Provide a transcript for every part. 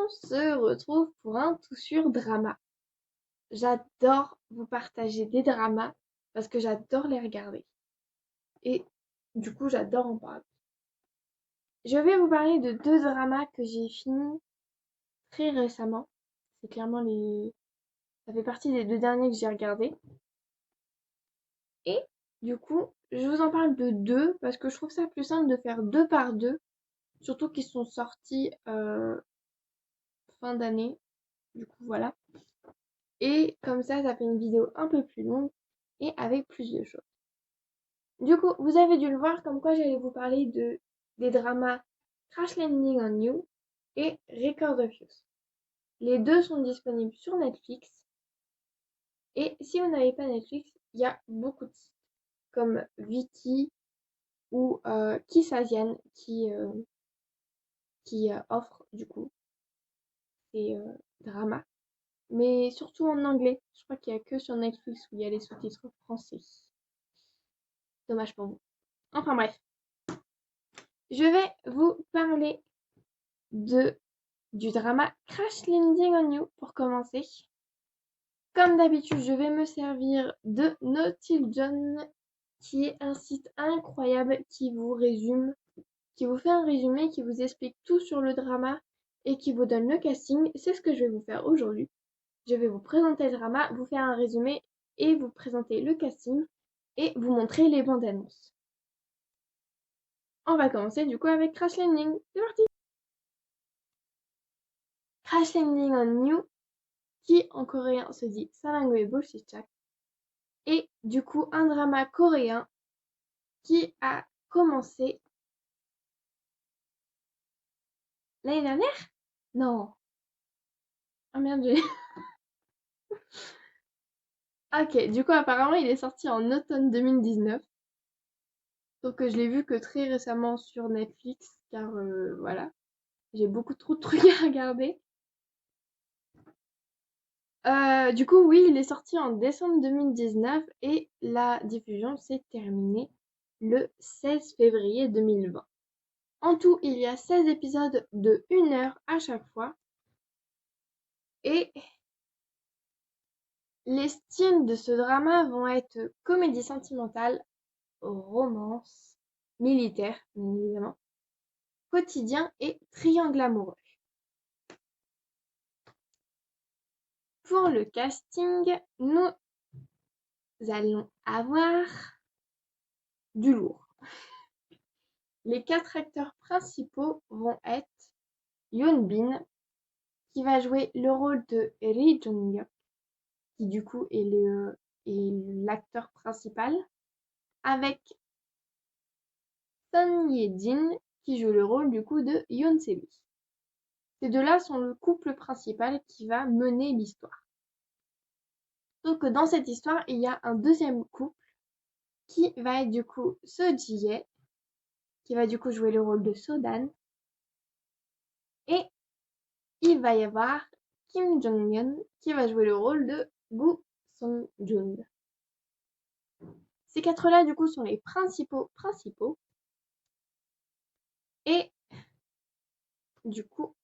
on se retrouve pour un tout sur drama. J'adore vous partager des dramas parce que j'adore les regarder. Et du coup, j'adore en parler. Je vais vous parler de deux dramas que j'ai finis très récemment. C'est clairement Ça fait partie des deux derniers que j'ai regardés. Et du coup, je vous en parle de deux parce que je trouve ça plus simple de faire deux par deux. Surtout qu'ils sont sortis fin d'année. Du coup, voilà. Et comme ça fait une vidéo un peu plus longue et avec plus de choses. Du coup, vous avez dû le voir comme quoi j'allais vous parler des dramas Crash Landing on You et Record of Youth. Les deux sont disponibles sur Netflix. Et si vous n'avez pas Netflix, il y a beaucoup de sites comme Viki ou Kiss Asian qui offrent du coup ces dramas. Mais surtout en anglais. Je crois qu'il n'y a que sur Netflix où il y a les sous-titres français. Dommage pour vous. Enfin bref. Je vais vous parler du drama Crash Landing on You pour commencer. Comme d'habitude, je vais me servir de Naughty John, qui est un site incroyable qui vous fait un résumé, qui vous explique tout sur le drama et qui vous donne le casting. C'est ce que je vais vous faire aujourd'hui. Je vais vous présenter le drama, vous faire un résumé et vous présenter le casting et vous montrer les bandes annonces. On va commencer du coup avec Crash Landing. C'est parti! Crash Landing on You, qui en coréen se dit Sarangoe Bolshichak, et du coup un drama coréen qui a commencé l'année dernière? Non. Ah merde, Ok, du coup apparemment il est sorti en automne 2019. Sauf que je l'ai vu que très récemment sur Netflix, car voilà, j'ai beaucoup trop de trucs à regarder. Du coup, oui, il est sorti en décembre 2019 et la diffusion s'est terminée le 16 février 2020. En tout, il y a 16 épisodes de 1 heure à chaque fois. Et les styles de ce drama vont être comédie sentimentale, romance, militaire, bien évidemment, quotidien et triangle amoureux. Pour le casting, nous allons avoir du lourd. Les 4 acteurs principaux vont être Yoon Bin, qui va jouer le rôle de Ri Jong-hyuk, qui du coup est l'acteur principal, avec Son Ye-jin, qui joue le rôle du coup de Yoon Se-bi. Ces deux-là sont le couple principal qui va mener l'histoire. Sauf que dans cette histoire, il y a un deuxième couple qui va être du coup Seo Ji-hye, qui va du coup jouer le rôle de Sodan, et il va y avoir Kim Jong-hyun qui va jouer le rôle de Gu Song-jun. Ces 4-là du coup sont les principaux. Et du coup,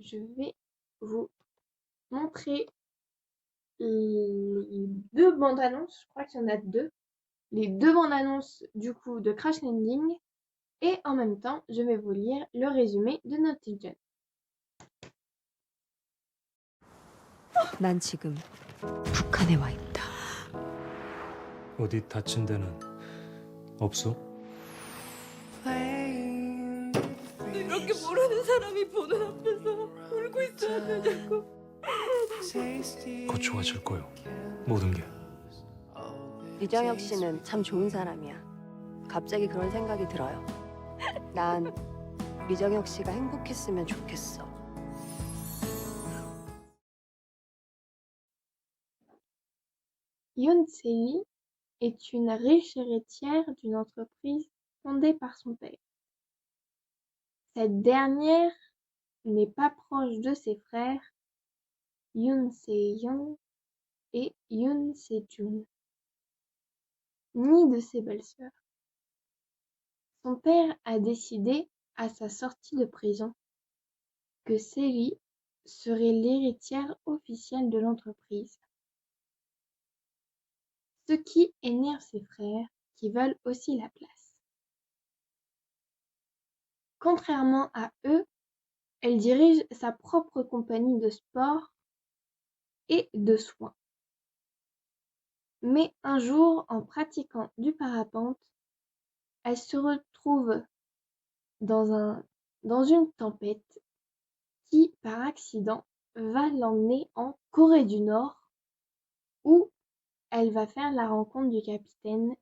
je vais vous montrer les deux bandes annonces. Je crois qu'il y en a deux. Les deux bandes annonces du coup de Crash Landing. Et en même temps, je vais vous lire le résumé de Naughty John. 난 지금 북한에 와 있다. 어디 다친 데는 없어? 이렇게 모르는 사람이 보는 앞에서 울고 있어야 되냐고. 곧 좋아질 거요. 모든 게. 리정혁 씨는 참 좋은 사람이야. 갑자기 그런 생각이 들어요. 난 리정혁 씨가 행복했으면 좋겠어. Yoon Se-bi est une riche héritière d'une entreprise fondée par son père. Cette dernière n'est pas proche de ses frères Yoon Se-young et Yoon Se-jun, ni de ses belles-sœurs. Son père a décidé, à sa sortie de prison, que Seri serait l'héritière officielle de l'entreprise, ce qui énerve ses frères qui veulent aussi la place. Contrairement à eux, elle dirige sa propre compagnie de sport et de soins. Mais un jour, en pratiquant du parapente, elle se retrouve dans une tempête qui, par accident, va l'emmener en Corée du Nord, où elle va faire la rencontre du capitaine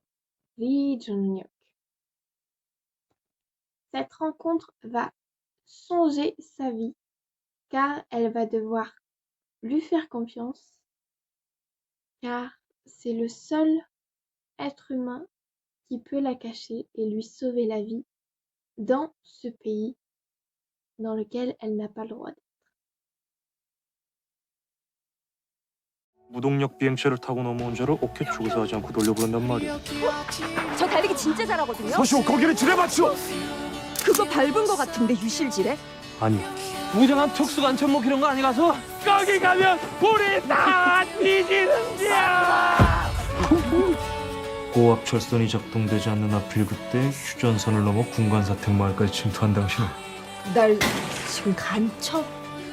Lee Jun-hyuk. Cette rencontre va changer sa vie, car elle va devoir lui faire confiance, car c'est le seul être humain qui peut la cacher et lui sauver la vie dans ce pays dans lequel elle n'a pas le droit d'être. 무동력 비행체를 타고 넘어온 자를 옥회 쪽에서 하지 않고 돌려보낸단 말이야. 저 달리기 진짜 잘하거든요. 서시오 거기를 지뢰 맞춰! 그거 밟은 거 같은데 유실지래? 아니 무장한 특수관천목 이런 거 아니가서 거기 가면 우리 다 뒤지는지야. 고압 철선이 작동되지 않는 하필 그때 휴전선을 넘어 군관사택 마을까지 침투한 당신은 날 지금 간첩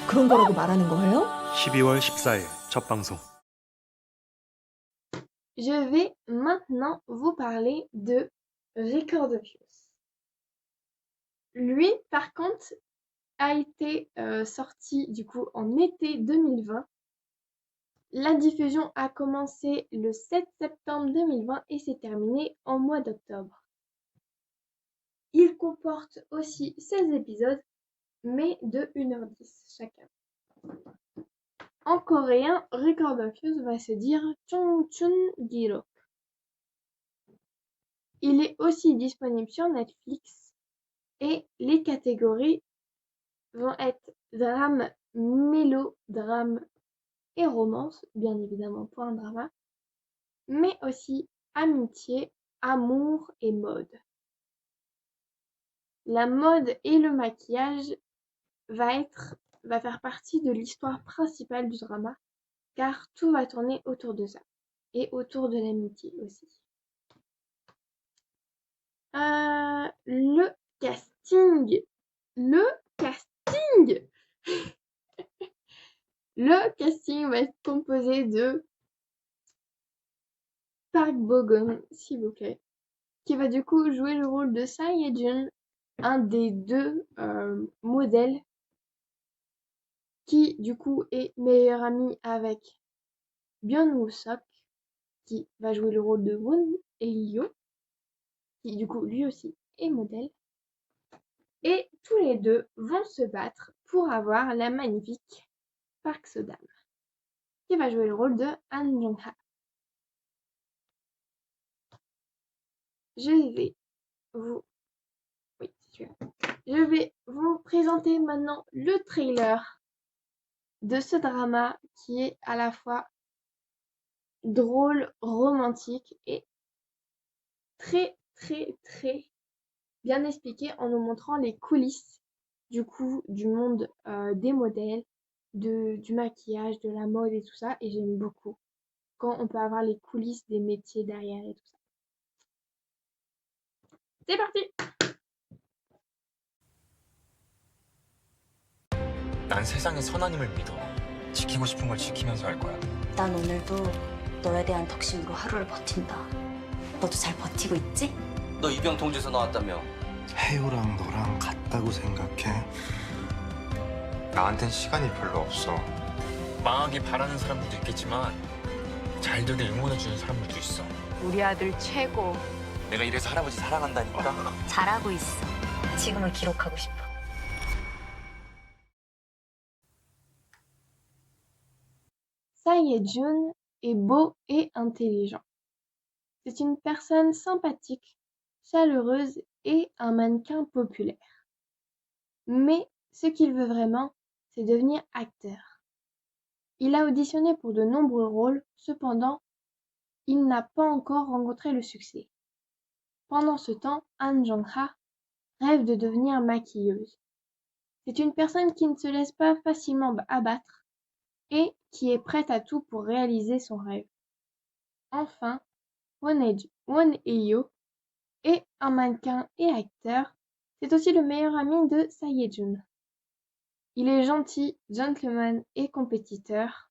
그런 거라고 말하는 거예요? 12월 14일 첫 방송. Je vais maintenant vous parler de Recordopius. Lui, par contre, a été sorti du coup en été 2020. La diffusion a commencé le 7 septembre 2020 et s'est terminée en mois d'octobre. Il comporte aussi 16 épisodes, mais de 1h10 chacun. En coréen, Recordopius va se dire Chongchun Gilok. Il est aussi disponible sur Netflix et les catégories vont être drame, mélodrame et romance, bien évidemment pour un drama, mais aussi amitié, amour et mode. La mode et le maquillage va faire partie de l'histoire principale du drama, car tout va tourner autour de ça et autour de l'amitié aussi. Le casting. Le casting va être composé de Park Bo-gum, s'il vous plaît, qui va du coup jouer le rôle de Sa Ye-jun, un des deux modèles qui du coup est meilleur ami avec Byung Woo-seok, qui va jouer le rôle de Won Hye-yo, qui du coup lui aussi est modèle. Et tous les deux vont se battre pour avoir la magnifique Park So-dam, qui va jouer le rôle de Han Jong-ha. Je vais vous présenter maintenant le trailer de ce drama qui est à la fois drôle, romantique et très très très bien expliqué en nous montrant les coulisses du coup du monde des modèles, du maquillage, de la mode et tout ça, et j'aime beaucoup quand on peut avoir les coulisses des métiers derrière et tout ça. C'est parti! 난 세상의 선하님을 믿어. 지키고 싶은 걸 지키면서 할 거야. 난 오늘도 너에 대한 덕심으로 하루를 버틴다. 너도 잘 버티고 있지? 너 입영 통지서 나왔다며? 해우랑 너랑 같다고 생각해? 나한텐 시간이 별로 없어. 망하길 바라는 사람들도 있겠지만 잘 되길 응원해주는 사람들도 있어. 우리 아들 최고. 내가 이래서 할아버지 사랑한다니까? 잘하고 있어. 지금을 기록하고 싶어. Sa Ye-jun est beau et intelligent. C'est une personne sympathique, chaleureuse et un mannequin populaire. Mais ce qu'il veut vraiment, c'est devenir acteur. Il a auditionné pour de nombreux rôles, cependant, il n'a pas encore rencontré le succès. Pendant ce temps, Han Jong-ha rêve de devenir maquilleuse. C'est une personne qui ne se laisse pas facilement abattre et qui est prête à tout pour réaliser son rêve. Enfin, Won Hye-yo est un mannequin et acteur. C'est aussi le meilleur ami de Sae-jun. Il est gentil, gentleman et compétiteur.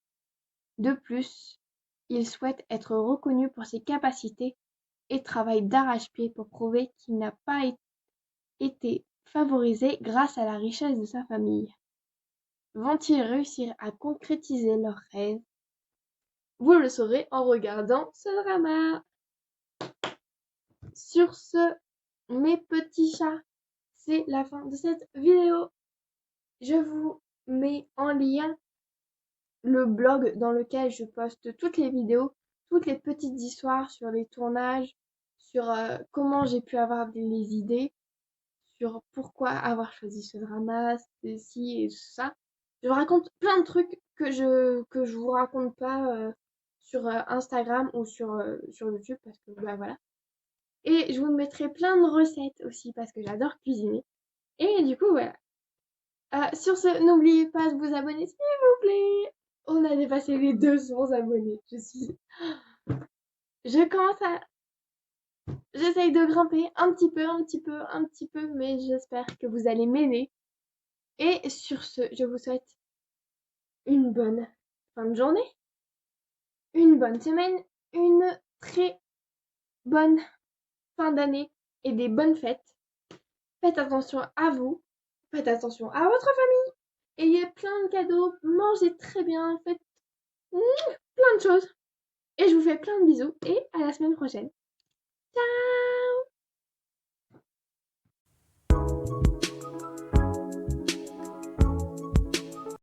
De plus, il souhaite être reconnu pour ses capacités et travaille d'arrache-pied pour prouver qu'il n'a pas été favorisé grâce à la richesse de sa famille. Vont-ils réussir à concrétiser leurs rêves? Vous le saurez en regardant ce drama. Sur ce, mes petits chats, c'est la fin de cette vidéo. Je vous mets en lien le blog dans lequel je poste toutes les vidéos, toutes les petites histoires sur les tournages, sur comment j'ai pu avoir les idées, sur pourquoi avoir choisi ce drama, ceci et tout ça. Je vous raconte plein de trucs que je vous raconte pas sur Instagram ou sur YouTube parce que bah voilà. Et je vous mettrai plein de recettes aussi parce que j'adore cuisiner. Et du coup voilà. Sur ce, n'oubliez pas de vous abonner s'il vous plaît. On a dépassé les 200 abonnés. J'essaye de grimper un petit peu, mais j'espère que vous allez m'aider. Et sur ce, je vous souhaite une bonne fin de journée, une bonne semaine, une très bonne fin d'année et des bonnes fêtes. Faites attention à vous, faites attention à votre famille, ayez plein de cadeaux, mangez très bien, faites plein de choses. Et je vous fais plein de bisous et à la semaine prochaine. Ciao!